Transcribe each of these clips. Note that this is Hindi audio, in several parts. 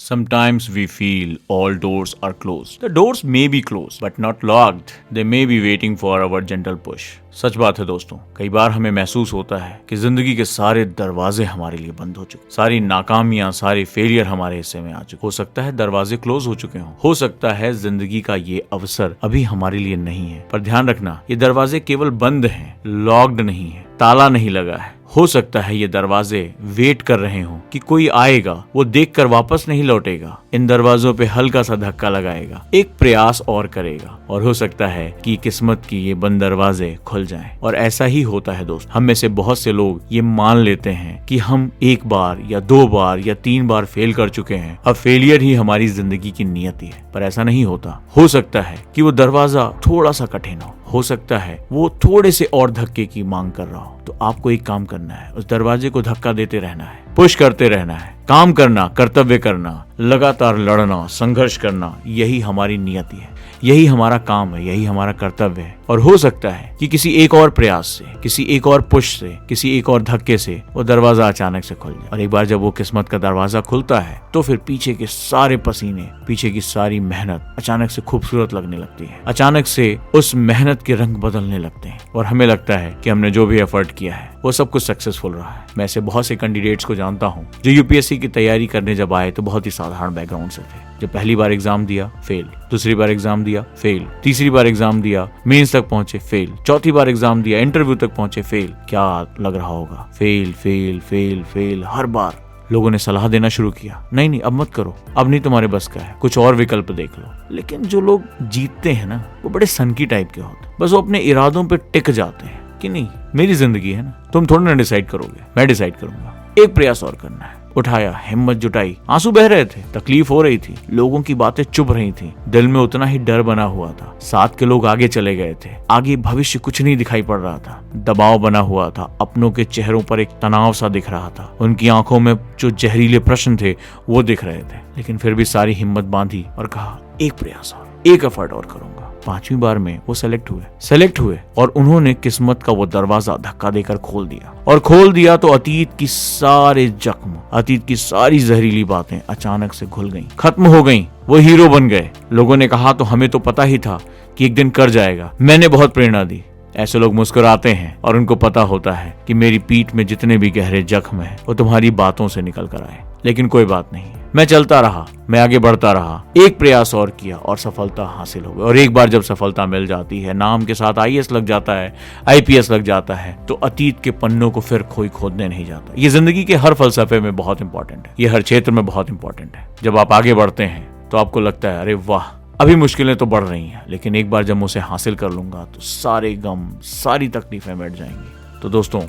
Sometimes we feel all doors are closed. The doors may be closed, but not locked. They may be waiting for our gentle push. सच बात है दोस्तों, कई बार हमें महसूस होता है कि जिंदगी के सारे दरवाजे हमारे लिए बंद हो चुके, सारी नाकामियां, सारे फेलियर हमारे हिस्से में आ चुके। हो सकता है दरवाजे क्लोज हो चुके हों, हो सकता है जिंदगी का ये अवसर अभी हमारे लिए नहीं है। पर ध्यान रखना, ये दरवाजे केवल बंद हैं, लॉक्ड नहीं है, ताला नहीं लगा है। हो सकता है ये दरवाजे वेट कर रहे हों कि कोई आएगा, वो देखकर वापस नहीं लौटेगा, इन दरवाजों पे हल्का सा धक्का लगाएगा, एक प्रयास और करेगा, और हो सकता है कि किस्मत की ये बंद दरवाजे खुल जाएं। और ऐसा ही होता है दोस्त, हम में से बहुत से लोग ये मान लेते हैं कि हम एक बार या 2 बार या 3 बार फेल कर चुके हैं, अब फेलियर ही हमारी जिंदगी की नियति है। पर ऐसा नहीं होता। हो सकता है कि वो दरवाजा थोड़ा सा कठिन हो सकता है वो थोड़े से और धक्के की मांग कर रहा हो। तो आपको एक काम करना है, उस दरवाजे को धक्का देते रहना है, पुश करते रहना है, काम करना, कर्तव्य करना, लगातार लड़ना, संघर्ष करना, यही हमारी नियति है, यही हमारा काम है, यही हमारा कर्तव्य है। और हो सकता है कि किसी एक और प्रयास से, किसी एक और पुश से, किसी एक और धक्के से वो दरवाजा अचानक से खुल जाए। और एक बार जब वो किस्मत का दरवाजा खुलता है तो फिर पीछे के सारे पसीने, पीछे की सारी मेहनत अचानक से खूबसूरत लगने लगती है, अचानक से उस मेहनत के रंग बदलने लगते हैं और हमें लगता है कि हमने जो भी एफर्ट किया है वो सब कुछ सक्सेसफुल रहा है। मैं ऐसे बहुत से कैंडिडेट्स को जानता हूँ जो यूपीएससी की तैयारी करने जब आए तो बहुत ही साधारण बैकग्राउंड से थे। जब पहली बार एग्जाम दिया, फेल, दूसरी बार एग्जाम दिया, फेल, तीसरी बार एग्जाम दिया, मेंस तक पहुंचे, फेल, चौथी बार एग्जाम दिया, इंटरव्यू तक पहुंचे, फेल। क्या लग रहा होगा? Fail fail fail fail. हर बार लोगों ने सलाह देना शुरू किया, नहीं अब मत करो, अब नहीं तुम्हारे बस का है, कुछ और विकल्प देख लो। लेकिन जो लोग जीतते हैं ना, वो बड़े सनकी टाइप के होते हैं, बस वो अपने इरादों पे टिक जाते हैं कि नहीं, मेरी जिंदगी है ना, तुम थोड़ा ना डिसाइड करोगे, मैं डिसाइड करूंगा, एक प्रयास और करना है। उठाया, हिम्मत जुटाई, आंसू बह रहे थे, तकलीफ हो रही थी, लोगों की बातें चुभ रही थी, दिल में उतना ही डर बना हुआ था, साथ के लोग आगे चले गए थे, आगे भविष्य कुछ नहीं दिखाई पड़ रहा था, दबाव बना हुआ था, अपनों के चेहरों पर एक तनाव सा दिख रहा था, उनकी आंखों में जो जहरीले प्रश्न थे वो दिख रहे थे। लेकिन फिर भी सारी हिम्मत बांधी और कहा, एक प्रयास और, एक एफर्ट और करूंगा। 5वीं बार में वो सेलेक्ट हुए और उन्होंने किस्मत का वो दरवाजा धक्का देकर खोल दिया। और खोल दिया तो अतीत की सारे जख्म, अतीत की सारी जहरीली बातें अचानक से घुल गईं, खत्म हो गईं। वो हीरो बन गए। लोगों ने कहा तो हमें तो पता ही था कि एक दिन कर जाएगा, मैंने बहुत प्रेरणा दी। ऐसे लोग मुस्कुराते हैं और उनको पता होता है कि मेरी पीठ में जितने भी गहरे जख्म हैं वो तुम्हारी बातों से निकल कर आए। लेकिन कोई बात नहीं, मैं चलता रहा, मैं आगे बढ़ता रहा, एक प्रयास और किया और सफलता हासिल हो गई। और एक बार जब सफलता मिल जाती है, नाम के साथ आईएएस लग जाता है, आईपीएस लग जाता है, तो अतीत के पन्नों को फिर कोई खोदने नहीं जाता। ये जिंदगी के हर फलसफे में बहुत इंपॉर्टेंट है, ये हर क्षेत्र में बहुत इंपॉर्टेंट है। जब आप आगे बढ़ते हैं तो आपको लगता है, अरे वाह, अभी मुश्किलें तो बढ़ रही हैं, लेकिन एक बार जब मैं उसे हासिल कर लूंगा तो सारे गम, सारी तकलीफें मिट जाएंगी। तो दोस्तों,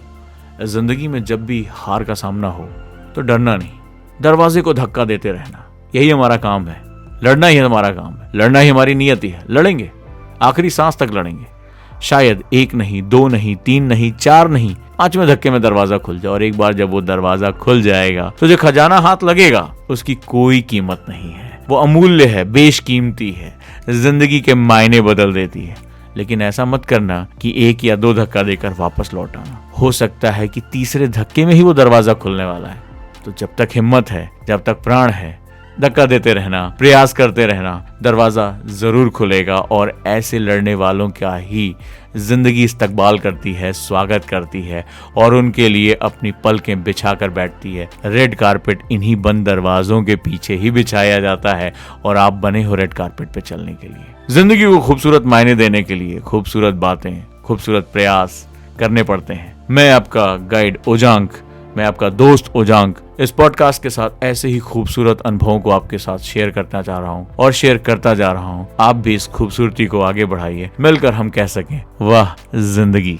जिंदगी में जब भी हार का सामना हो तो डरना नहीं, दरवाजे को धक्का देते रहना, यही हमारा काम है। लड़ना ही हमारा काम है, लड़ना ही हमारी नियति है। लड़ेंगे, आखिरी सांस तक लड़ेंगे। शायद 1 नहीं, 2 नहीं, 3 नहीं, 4 नहीं, 5वें धक्के में दरवाजा खुल जाए। और एक बार जब वो दरवाजा खुल जाएगा तो जो खजाना हाथ लगेगा उसकी कोई कीमत नहीं है, वो अमूल्य है, बेशकीमती है, जिंदगी के मायने बदल देती है। लेकिन ऐसा मत करना कि 1 या 2 धक्का देकर वापस लौट आना। हो सकता है कि तीसरे धक्के में ही वो दरवाजा खुलने वाला है। तो जब तक हिम्मत है, जब तक प्राण है, धक्का देते रहना, प्रयास करते रहना, दरवाजा जरूर खुलेगा। और ऐसे लड़ने वालों का ही जिंदगी इस्तकबाल करती है, स्वागत करती है और उनके लिए अपनी पलकें बिछा कर बैठती है। रेड कारपेट इन्हीं बंद दरवाजों के पीछे ही बिछाया जाता है और आप बने हो रेड कारपेट पे चलने के लिए। जिंदगी को खूबसूरत मायने देने के लिए खूबसूरत बातें, खूबसूरत प्रयास करने पड़ते हैं। मैं आपका गाइड ओजांक, मैं आपका दोस्त ओजांक, इस पॉडकास्ट के साथ ऐसे ही खूबसूरत अनुभवों को आपके साथ शेयर करना चाह रहा हूँ और शेयर करता जा रहा हूँ। आप भी इस खूबसूरती को आगे बढ़ाइए, मिलकर हम कह सकें, वाह जिंदगी।